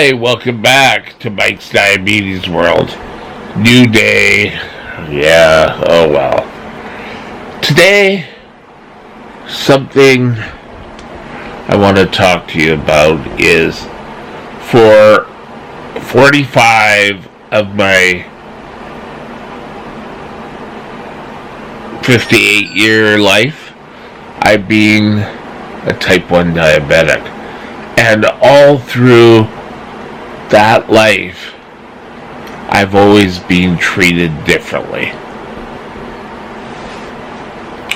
Hi, welcome back to Mike's Diabetes World. New day. Yeah, oh well. Today, something I want to talk to you about is for 45 of my 58-year life, I've been a type 1 diabetic. And all through that life, I've always been treated differently.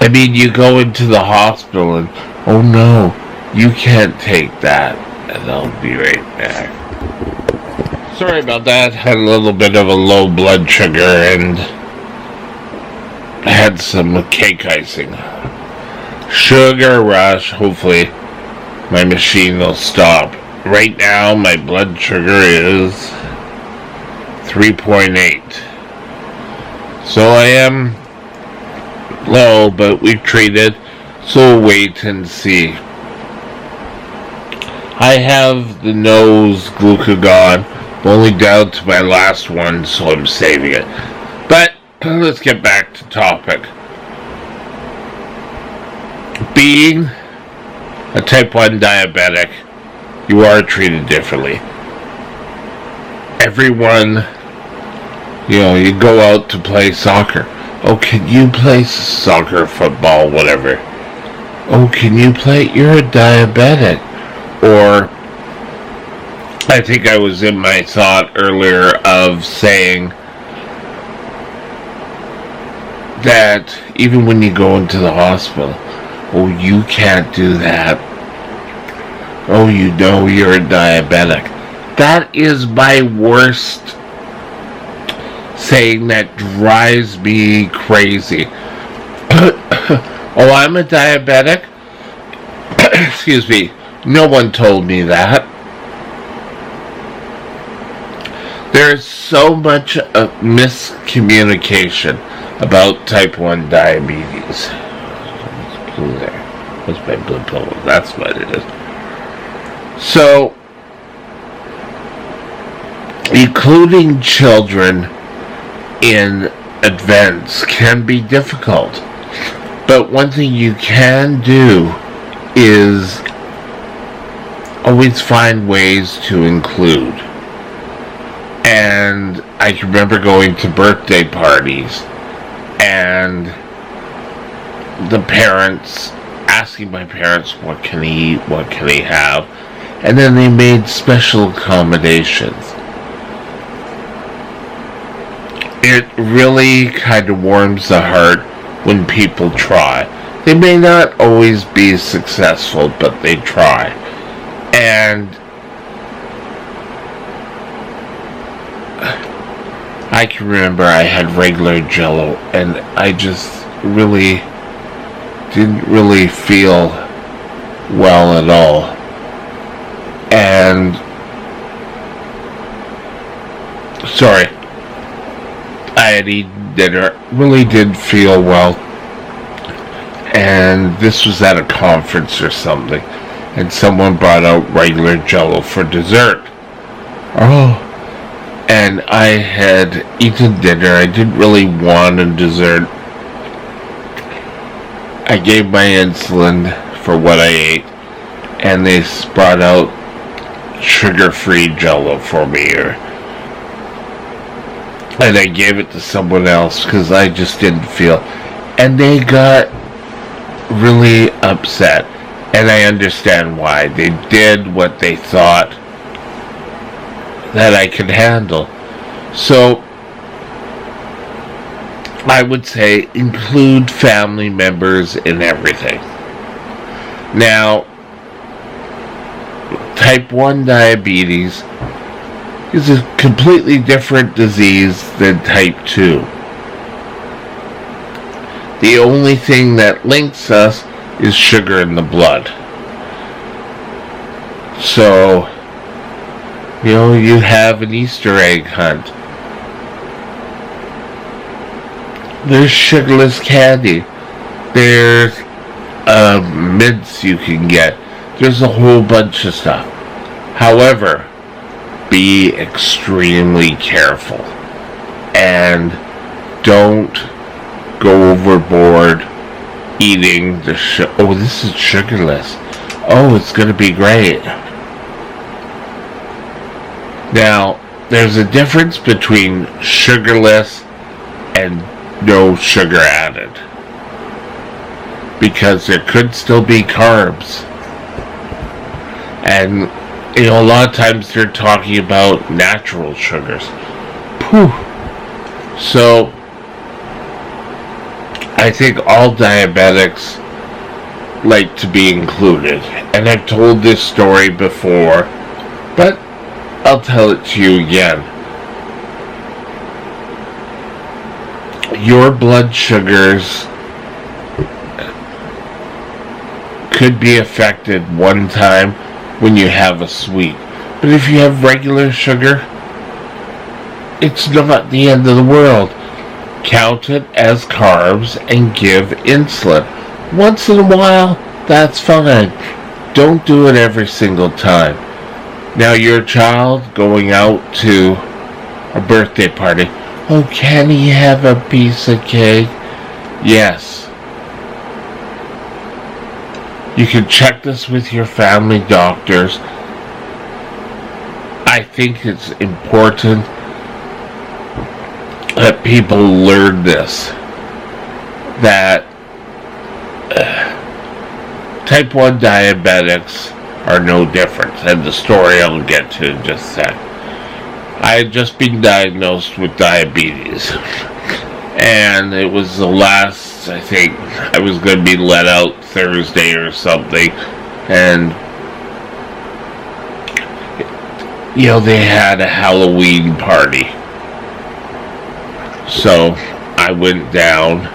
I mean, you go into the hospital and, oh no, you can't take that. And I'll be right back. Sorry about that. Had a little bit of a low blood sugar and had some cake icing. Sugar rush, hopefully my machine will stop. Right now, my blood sugar is 3.8. So I am low, but we've treated, so we'll wait and see. I have the nose glucagon, only down to my last one, so I'm saving it. But let's get back to topic. Being a type 1 diabetic, you are treated differently. Everyone, you go out to play soccer. Oh, can you play soccer, football, whatever? Oh, can you play? You're a diabetic. Or, I think I was in my thought earlier of saying that even when you go into the hospital, oh, you can't do that. Oh, you know you're a diabetic. That is my worst saying that drives me crazy. Oh, I'm a diabetic? Excuse me. No one told me that. There's so much miscommunication about type 1 diabetes. Blue there. What's my blue pill? That's what it is. So, including children in events can be difficult. But one thing you can do is always find ways to include. And I can remember going to birthday parties and the parents asking my parents, what can he eat, what can he have, and then they made special accommodations. It really kind of warms the heart when people try. They may not always be successful, but they try. And I can remember I had regular Jell-O, and I just didn't really feel well at all. And sorry, I had eaten dinner, really didn't feel well, and this was at a conference or something, and someone brought out regular Jell-O for dessert. Oh, and I had eaten dinner, I didn't really want a dessert. I gave my insulin for what I ate, and they brought out sugar-free Jell-O for me, and I gave it to someone else because I just didn't feel. And they got really upset, and I understand why. They did what they thought that I could handle. So I would say include family members in everything. Now, type 1 diabetes is a completely different disease than type 2. The only thing that links us is sugar in the blood. So, you have an Easter egg hunt. There's sugarless candy. There's mints you can get. There's a whole bunch of stuff. However, be extremely careful and don't go overboard eating the oh, this is sugarless. Oh, it's gonna be great. Now, there's a difference between sugarless and no sugar added, because there could still be carbs. And a lot of times they're talking about natural sugars. Pooh. So I think all diabetics like to be included. And I've told this story before, but I'll tell it to you again. Your blood sugars could be affected one time when you have a sweet. But if you have regular sugar, it's not the end of the world. Count it as carbs and give insulin. Once in a while, that's fine. Don't do it every single time. Now, your child going out to a birthday party. Oh, can he have a piece of cake? Yes. You can check this with your family doctors. I think it's important that people learn this. That type 1 diabetics are no different. And the story I'll get to in just a sec. I had just been diagnosed with diabetes. And it was the last, I think, I was going to be let out Thursday or something. And, they had a Halloween party. So I went down.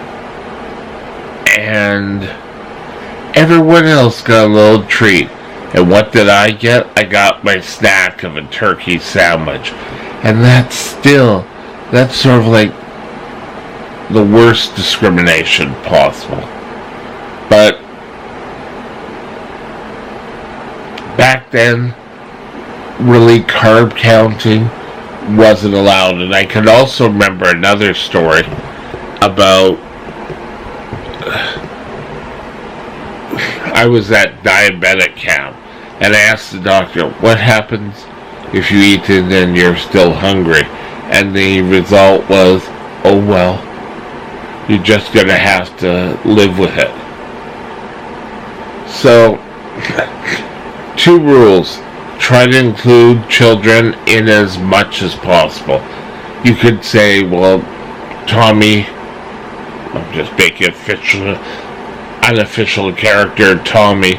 And everyone else got a little treat. And what did I get? I got my snack of a turkey sandwich. And that's sort of like the worst discrimination possible. But back then, really carb counting wasn't allowed. And I can also remember another story about I was at diabetic camp, and I asked the doctor, what happens if you eat it and you're still hungry? And the result was, oh well, you're just going to have to live with it. So, 2 rules. Try to include children in as much as possible. You could say, well, Tommy, I'm just making unofficial character, Tommy,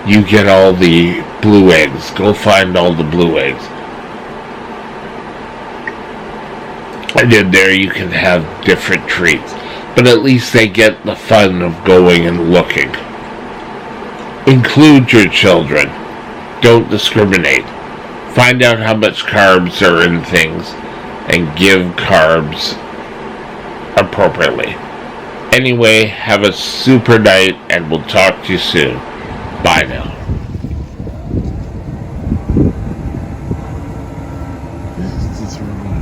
you get all the blue eggs. Go find all the blue eggs. And in there you can have different treats. But at least they get the fun of going and looking. Include your children. Don't discriminate. Find out how much carbs are in things and give carbs appropriately. Anyway, have a super night and we'll talk to you soon. Bye now. This is really